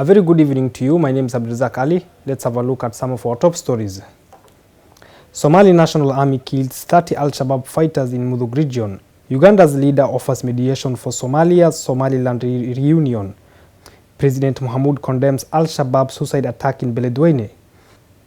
A very good evening to you. My name is Abdulrazak Ali. Let's have a look at some of our top stories. Somali National Army kills 30 Al-Shabaab fighters in Mudug region. Uganda's leader offers mediation for Somalia's-Somaliland reunion. President Mohamud condemns Al-Shabaab suicide attack in Beledweyne.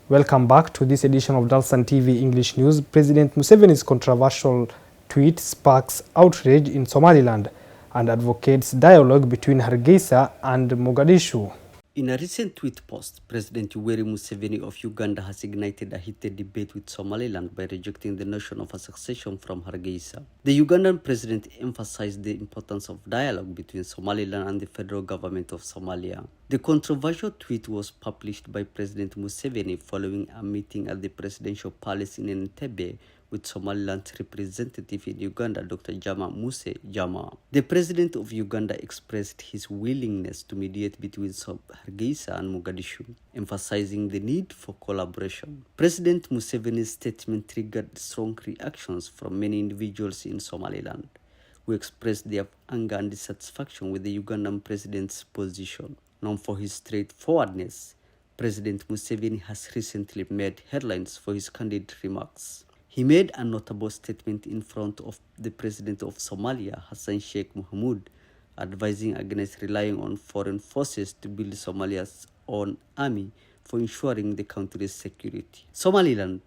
Welcome back to this edition of Dalsan TV English News. President Museveni's controversial tweet sparks outrage in Somaliland and advocates dialogue between Hargeisa and Mogadishu. In a recent tweet post, President Yoweri Museveni of Uganda has ignited a heated debate with Somaliland by rejecting the notion of a succession from Hargeisa. The Ugandan president emphasized the importance of dialogue between Somaliland and the federal government of Somalia. The controversial tweet was published by President Museveni following a meeting at the presidential palace in Entebbe with Somaliland's representative in Uganda, Dr. Jama Muse Jama. The president of Uganda expressed his willingness to mediate between Hargeisa and Mogadishu, emphasizing the need for collaboration. President Museveni's statement triggered strong reactions from many individuals in Somaliland, who expressed their anger and dissatisfaction with the Ugandan president's position. Known for his straightforwardness, President Museveni has recently made headlines for his candid remarks. He made a notable statement in front of the president of Somalia, Hassan Sheikh Mohamud, advising against relying on foreign forces to build Somalia's own army for ensuring the country's security. Somaliland,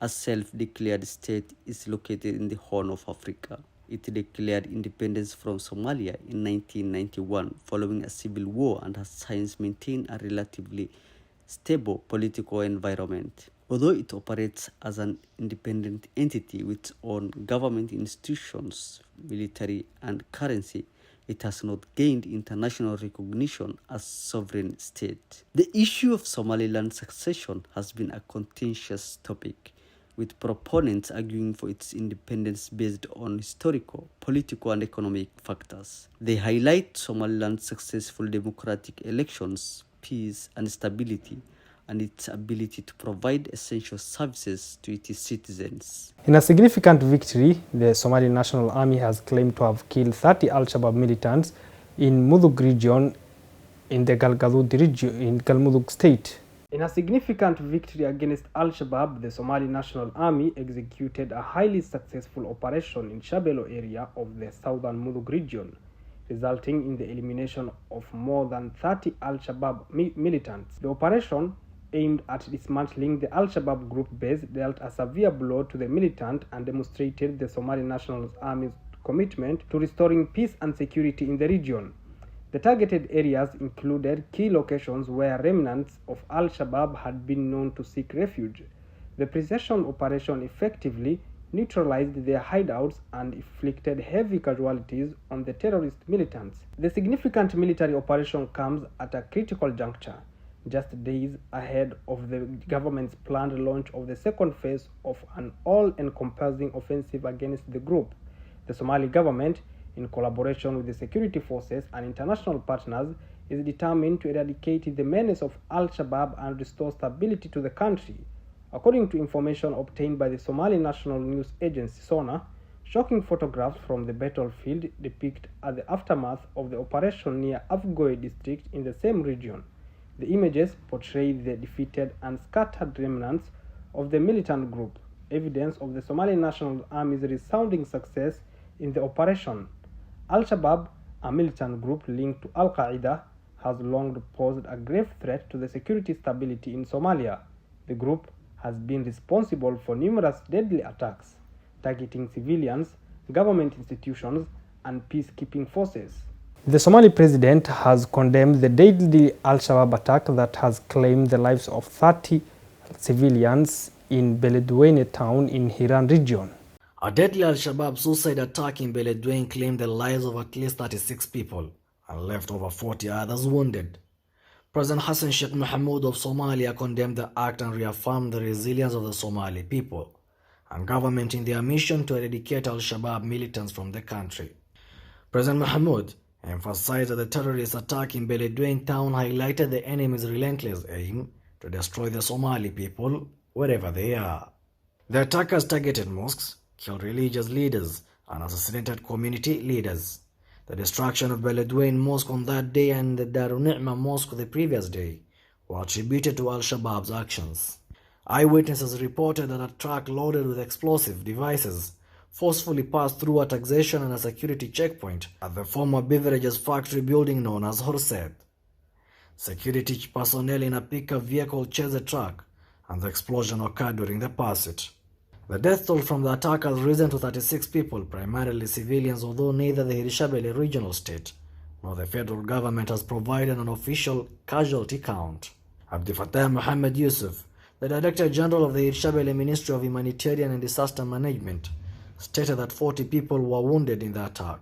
a self-declared state, is located in the Horn of Africa. It declared independence from Somalia in 1991 following a civil war and has since maintained a relatively stable political environment. Although it operates as an independent entity with its own government institutions, military, and currency, it has not gained international recognition as sovereign state. The issue of Somaliland succession has been a contentious topic, with proponents arguing for its independence based on historical, political, and economic factors. They highlight Somaliland's successful democratic elections, peace, and stability, and its ability to provide essential services to its citizens. In a significant victory, the Somali National Army has claimed to have killed 30 Al-Shabaab militants in Mudug region in the Galgaduud region in Galmudug state. In a significant victory against Al-Shabaab, the Somali National Army executed a highly successful operation in Shabelle area of the southern Mudug region, resulting in the elimination of more than 30 Al-Shabaab militants. The operation, aimed at dismantling the Al-Shabaab group base, dealt a severe blow to the militant and demonstrated the Somali National Army's commitment to restoring peace and security in the region. The targeted areas included key locations where remnants of Al-Shabaab had been known to seek refuge. The precision operation effectively neutralized their hideouts and inflicted heavy casualties on the terrorist militants. The significant military operation comes at a critical juncture, just days ahead of the government's planned launch of the second phase of an all-encompassing offensive against the group. The Somali government, in collaboration with the security forces and international partners, is determined to eradicate the menace of Al-Shabaab and restore stability to the country. According to information obtained by the Somali National News Agency SONA, shocking photographs from the battlefield depict the aftermath of the operation near Afgoye district in the same region. The images portray the defeated and scattered remnants of the militant group, evidence of the Somali National Army's resounding success in the operation. Al-Shabaab, a militant group linked to Al-Qaeda, has long posed a grave threat to the security stability in Somalia. The group has been responsible for numerous deadly attacks, targeting civilians, government institutions, and peacekeeping forces. The Somali president has condemned the deadly Al-Shabaab attack that has claimed the lives of 30 civilians in Beledweyne town in Hiran region. A deadly Al-Shabaab suicide attack in Beledweyne claimed the lives of at least 36 people and left over 40 others wounded. President Hassan Sheikh Mohamud of Somalia condemned the act and reaffirmed the resilience of the Somali people and government in their mission to eradicate Al-Shabaab militants from the country. President Mohamud emphasized that the terrorist attack in Beledweyne town highlighted the enemy's relentless aim to destroy the Somali people wherever they are. The attackers targeted mosques, killed religious leaders, and assassinated community leaders. The destruction of Beledweyne Mosque on that day and the Darul Ni'mah Mosque the previous day were attributed to Al-Shabaab's actions. Eyewitnesses reported that a truck loaded with explosive devices forcefully passed through a taxation and a security checkpoint at the former beverages factory building known as Horset. Security personnel in a pickup vehicle chased the truck, and the explosion occurred during the pursuit. The death toll from the attack has risen to 36 people, primarily civilians, although neither the Hirshabelle regional state nor the federal government has provided an official casualty count. Abdi Fattah Mohammed Yusuf, the Director General of the Hirshabelle Ministry of Humanitarian and Disaster Management, stated that 40 people were wounded in the attack.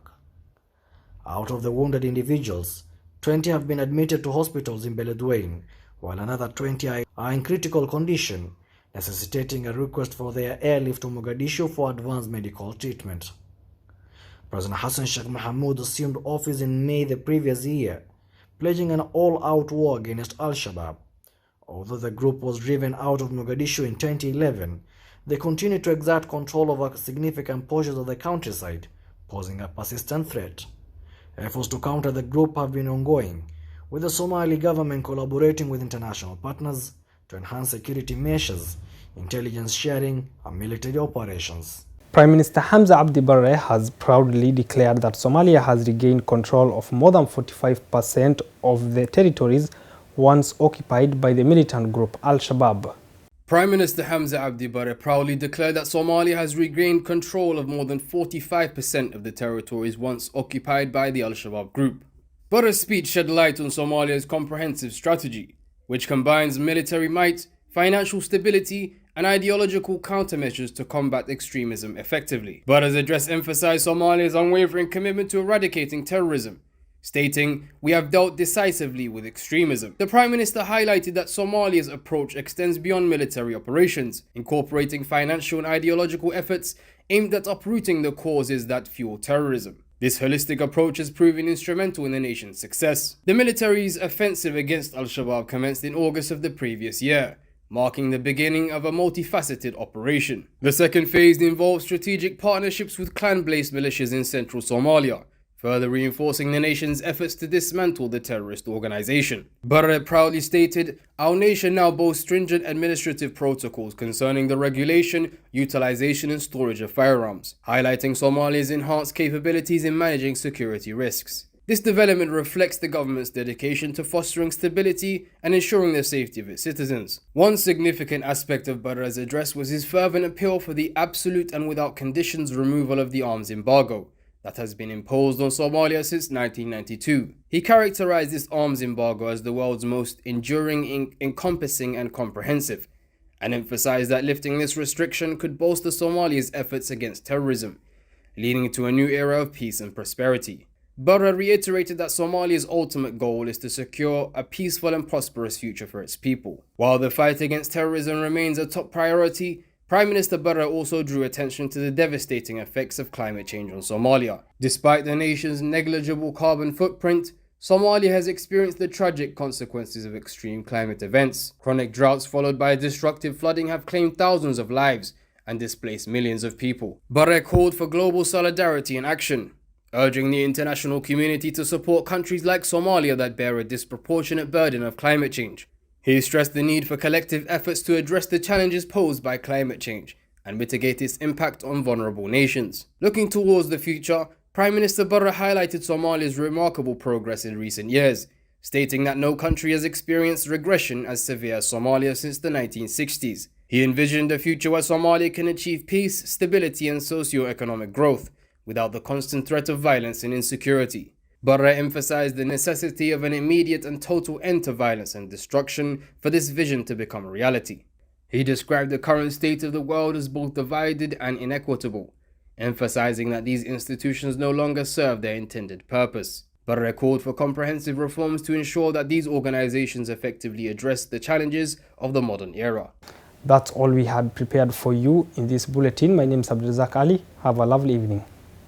Out of the wounded individuals, 20 have been admitted to hospitals in Beledweyne, while another 20 are in critical condition, necessitating a request for their airlift to Mogadishu for advanced medical treatment. President Hassan Sheikh Mohamud assumed office in May the previous year, pledging an all-out war against Al-Shabaab. Although the group was driven out of Mogadishu in 2011, they continued to exert control over significant portions of the countryside, posing a persistent threat. Efforts to counter the group have been ongoing, with the Somali government collaborating with international partners to enhance security measures, intelligence sharing, and military operations. Prime Minister Hamza Abdi Barre has proudly declared that Somalia has regained control of more than 45% of the territories once occupied by the militant group Al-Shabaab. Prime Minister Hamza Abdi Barre proudly declared that Somalia has regained control of more than 45% of the territories once occupied by the Al-Shabaab group. Barre's speech shed light on Somalia's comprehensive strategy, which combines military might, financial stability, and ideological countermeasures to combat extremism effectively. Barre's address emphasized Somalia's unwavering commitment to eradicating terrorism, stating, "We have dealt decisively with extremism." The Prime Minister highlighted that Somalia's approach extends beyond military operations, incorporating financial and ideological efforts aimed at uprooting the causes that fuel terrorism. This holistic approach has proven instrumental in the nation's success. The military's offensive against Al-Shabaab commenced in August of the previous year, marking the beginning of a multifaceted operation. The second phase involved strategic partnerships with clan-based militias in central Somalia, further reinforcing the nation's efforts to dismantle the terrorist organization. Barre proudly stated, "Our nation now boasts stringent administrative protocols concerning the regulation, utilization and storage of firearms, highlighting Somalia's enhanced capabilities in managing security risks." This development reflects the government's dedication to fostering stability and ensuring the safety of its citizens. One significant aspect of Barre's address was his fervent appeal for the absolute and without conditions removal of the arms embargo that has been imposed on Somalia since 1992. He characterized this arms embargo as the world's most enduring, encompassing and comprehensive, and emphasized that lifting this restriction could bolster Somalia's efforts against terrorism, leading to a new era of peace and prosperity. Barre reiterated that Somalia's ultimate goal is to secure a peaceful and prosperous future for its people. While the fight against terrorism remains a top priority, Prime Minister Barre also drew attention to the devastating effects of climate change on Somalia. Despite the nation's negligible carbon footprint, Somalia has experienced the tragic consequences of extreme climate events. Chronic droughts followed by destructive flooding have claimed thousands of lives and displaced millions of people. Barre called for global solidarity and action, urging the international community to support countries like Somalia that bear a disproportionate burden of climate change. He stressed the need for collective efforts to address the challenges posed by climate change and mitigate its impact on vulnerable nations. Looking towards the future, Prime Minister Barre highlighted Somalia's remarkable progress in recent years, stating that no country has experienced regression as severe as Somalia since the 1960s. He envisioned a future where Somalia can achieve peace, stability and socio-economic growth without the constant threat of violence and insecurity. Barre emphasized the necessity of an immediate and total end to violence and destruction for this vision to become a reality. He described the current state of the world as both divided and inequitable, emphasizing that these institutions no longer serve their intended purpose. Barre called for comprehensive reforms to ensure that these organizations effectively address the challenges of the modern era. That's all we had prepared for you in this bulletin. My name is Abdulrazak Ali. Have a lovely evening.